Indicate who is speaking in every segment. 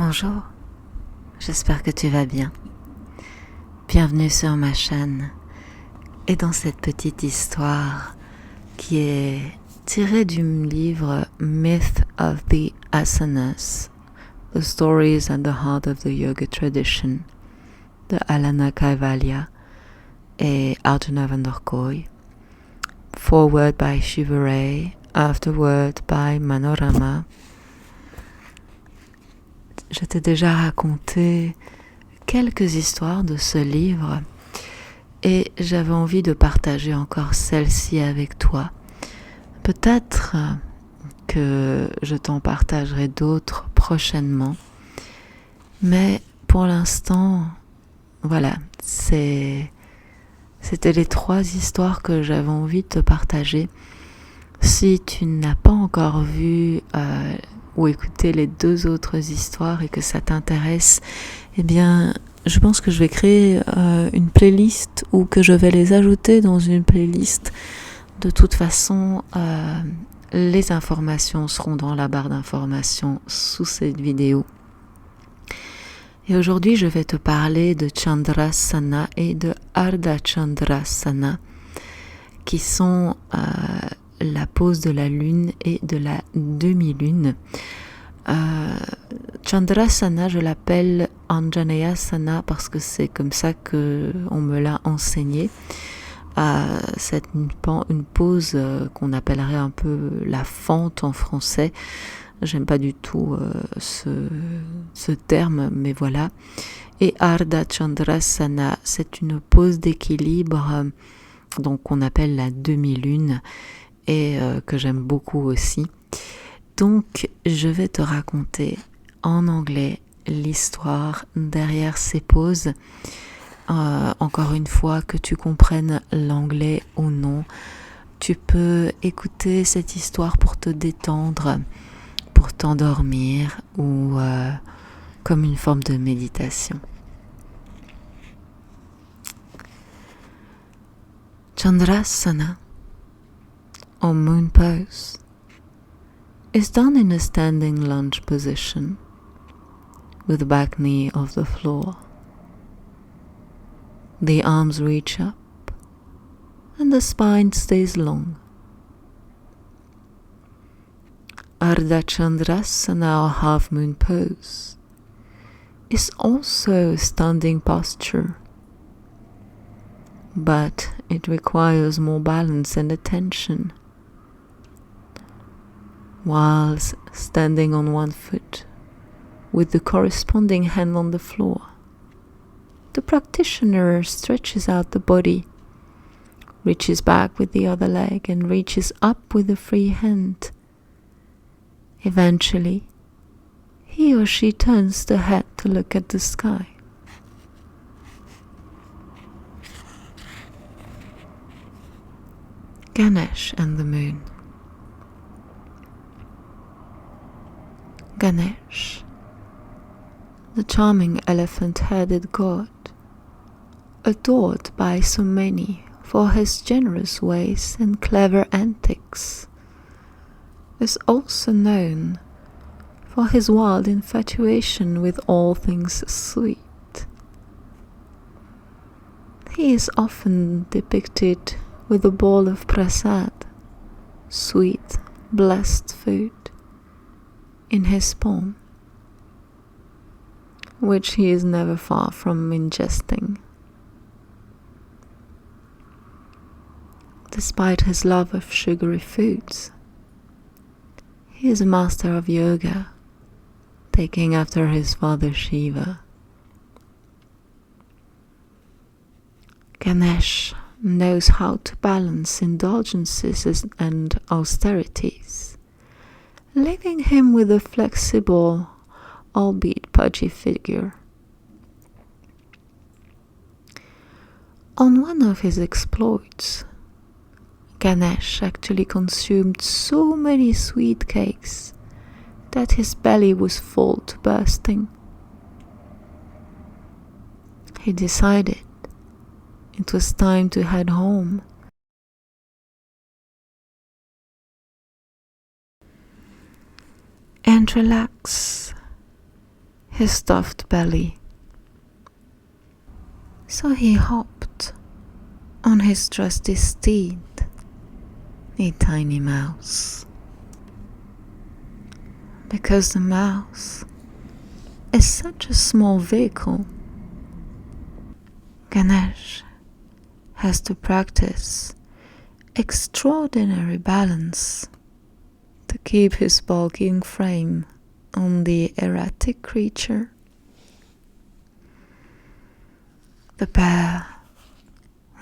Speaker 1: Bonjour, j'espère que tu vas bien. Bienvenue sur ma chaîne et dans cette petite histoire qui est tirée du livre Myth of the Asanas, The Stories at the Heart of the Yoga Tradition de Alanna Kaivayla et Arjuna Van der Kooij, foreword by Shivaray, afterword by Manorama. Je t'ai déjà raconté quelques histoires de ce livre et j'avais envie de partager encore celle-ci avec toi. Peut-être que je t'en partagerai d'autres prochainement, mais pour l'instant, voilà, c'était les 3 histoires que j'avais envie de te partager. Si tu n'as pas encore vu ou écouté les 2 autres histoires et que ça t'intéresse, eh bien, je pense que je vais créer une playlist ou que je vais les ajouter dans une playlist. De toute façon, les informations seront dans la barre d'informations sous cette vidéo. Et aujourd'hui, je vais te parler de Chandrasana et de Ardha Chandrasana, qui sont la pose de la lune et de la demi-lune. Chandrasana, je l'appelle Anjaneyasana parce que c'est comme ça que on me l'a enseigné. C'est une pose qu'on appellerait un peu la fente en français. J'aime pas du tout ce terme, mais voilà. Et Ardha Chandrasana, c'est une pose d'équilibre, donc qu'on appelle la demi-lune, et que j'aime beaucoup aussi. Donc, je vais te raconter en anglais l'histoire derrière ces poses. Encore une fois, que tu comprennes l'anglais ou non, tu peux écouter cette histoire pour te détendre, pour t'endormir ou comme une forme de méditation. Chandrasana, or moon pose, is done in a standing lunge position with the back knee off the floor. The arms reach up and the spine stays long. Ardha Chandrasana, or half moon pose, is also a standing posture, but it requires more balance and attention. Whilst standing on one foot with the corresponding hand on the floor, the practitioner stretches out the body, reaches back with the other leg and reaches up with the free hand. Eventually, he or she turns the head to look at the sky. Ganesh and the moon. Ganesh, the charming elephant-headed god, adored by so many for his generous ways and clever antics, is also known for his wild infatuation with all things sweet. He is often depicted with a bowl of prasad, sweet, blessed food, in his palm, which he is never far from ingesting. Despite his love of sugary foods, he is a master of yoga, taking after his father Shiva. Ganesh knows how to balance indulgences and austerities, leaving him with a flexible, albeit pudgy figure. On one of his exploits, Ganesh actually consumed so many sweet cakes that his belly was full to bursting. He decided it was time to head home and relax his stuffed belly. So he hopped on his trusty steed, a tiny mouse. Because the mouse is such a small vehicle, Ganesh has to practice extraordinary balance to keep his bulking frame on the erratic creature. The bear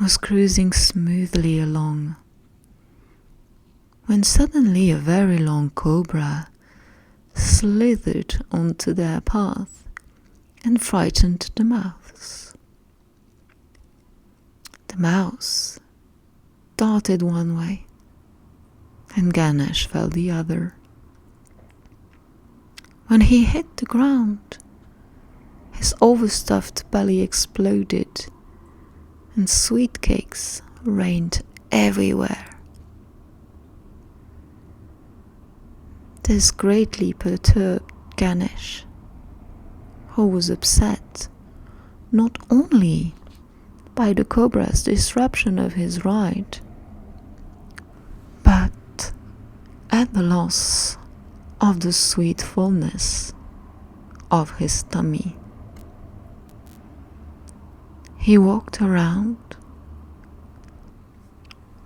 Speaker 1: was cruising smoothly along when suddenly a very long cobra slithered onto their path and frightened the mouse. The mouse darted one way and Ganesh fell the other. When he hit the ground, his overstuffed belly exploded and sweet cakes rained everywhere. This greatly perturbed Ganesh, who was upset not only by the cobra's disruption of his ride, but at the loss of the sweet fullness of his tummy. He walked around,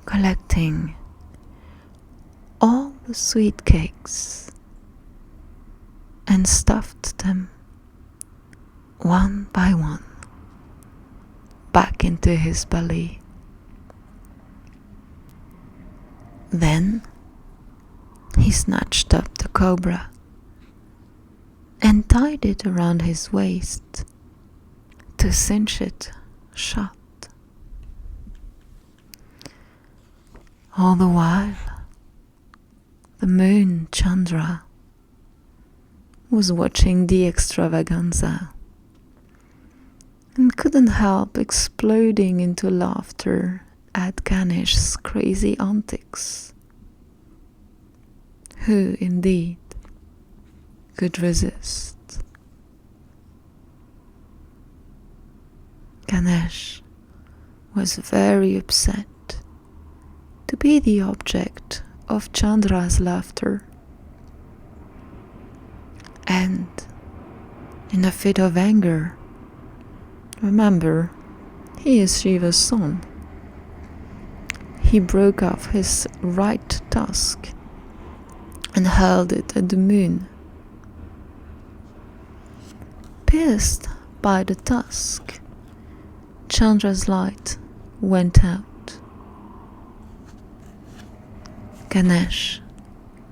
Speaker 1: collecting all the sweet cakes and stuffed them one by one back into his belly. Then he snatched up the cobra and tied it around his waist to cinch it shut. All the while, the moon Chandra was watching the extravaganza and couldn't help exploding into laughter at Ganesh's crazy antics. Who, indeed, could resist? Ganesh was very upset to be the object of Chandra's laughter, and in a fit of anger, remember, he is Shiva's son, he broke off his right tusk and hurled it at the moon. Pierced by the tusk, Chandra's light went out. Ganesh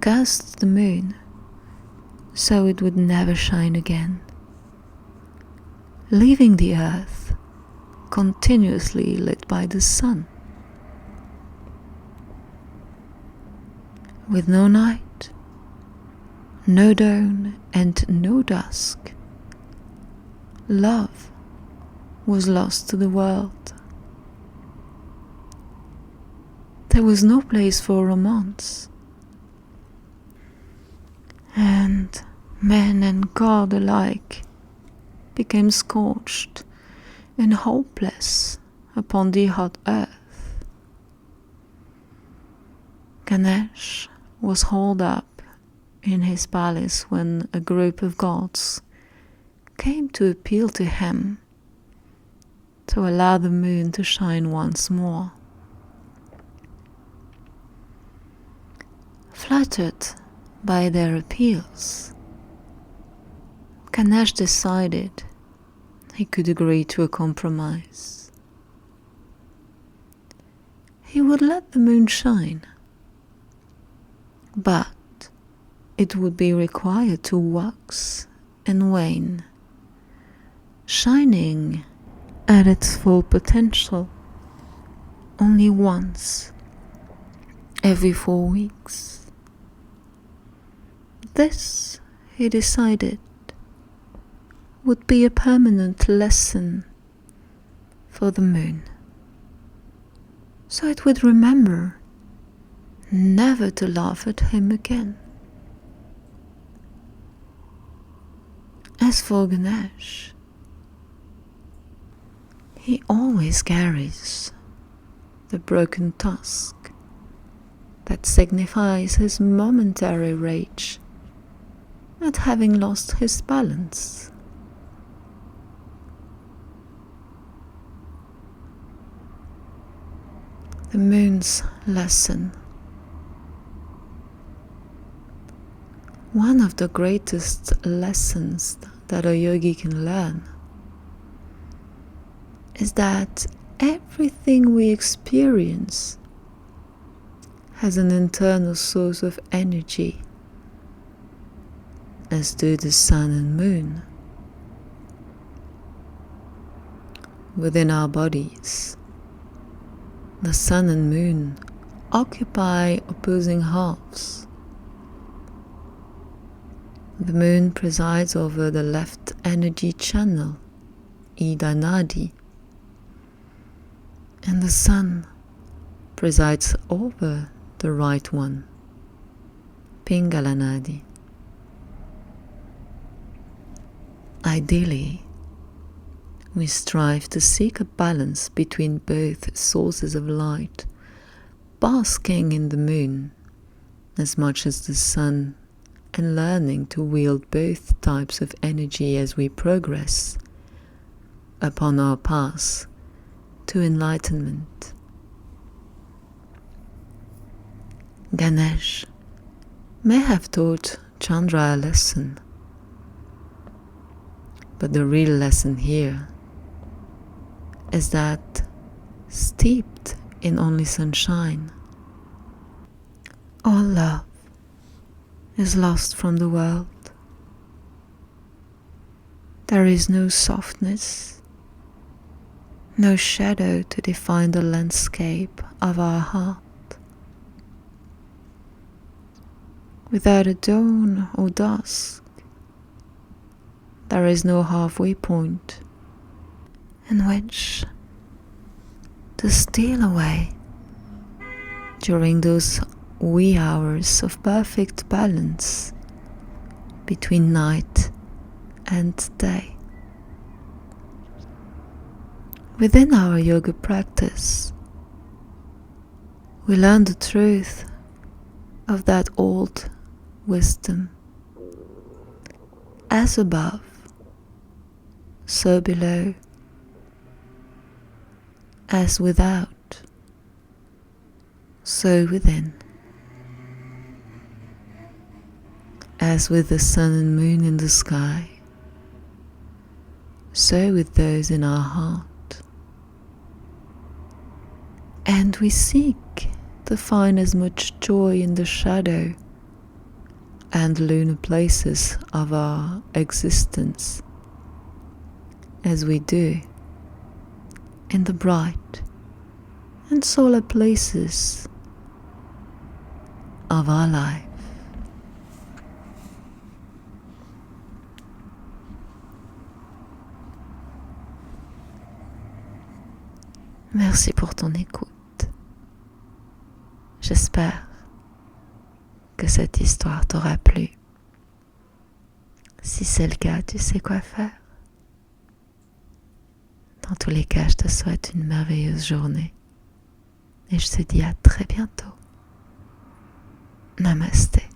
Speaker 1: cursed the moon so it would never shine again, leaving the earth continuously lit by the sun. With no night, no dawn and no dusk, love was lost to the world. There was no place for romance, and man and God alike became scorched and hopeless upon the hot earth. Ganesh was holed up in his palace when a group of gods came to appeal to him to allow the moon to shine once more. Flattered by their appeals, Ganesh decided he could agree to a compromise. He would let the moon shine, but it would be required to wax and wane, shining at its full potential only once every 4 weeks. This, he decided, would be a permanent lesson for the moon, so it would remember never to laugh at him again. As for Ganesh, he always carries the broken tusk that signifies his momentary rage at having lost his balance. The moon's lesson. One of the greatest lessons that a yogi can learn is that everything we experience has an internal source of energy, as do the sun and moon. Within our bodies, the sun and moon occupy opposing halves. The moon presides over the left energy channel, Ida Nadi, and the sun presides over the right one, Pingala Nadi. Ideally, we strive to seek a balance between both sources of light, basking in the moon as much as the sun, and learning to wield both types of energy as we progress upon our path to enlightenment. Ganesh may have taught Chandra a lesson, but the real lesson here is that, steeped in only sunshine, all love is lost from the world. There is no softness, no shadow to define the landscape of our heart. Without a dawn or dusk, there is no halfway point in which to steal away during those wee hours of perfect balance between night and day. Within our yoga practice, we learn the truth of that old wisdom. As above, so below. As without, so within. As with the sun and moon in the sky, so with those in our heart. And we seek to find as much joy in the shadow and lunar places of our existence as we do in the bright and solar places of our life. Merci pour ton écoute. J'espère que cette histoire t'aura plu. Si c'est le cas, tu sais quoi faire. Dans tous les cas, je te souhaite une merveilleuse journée et je te dis à très bientôt. Namasté.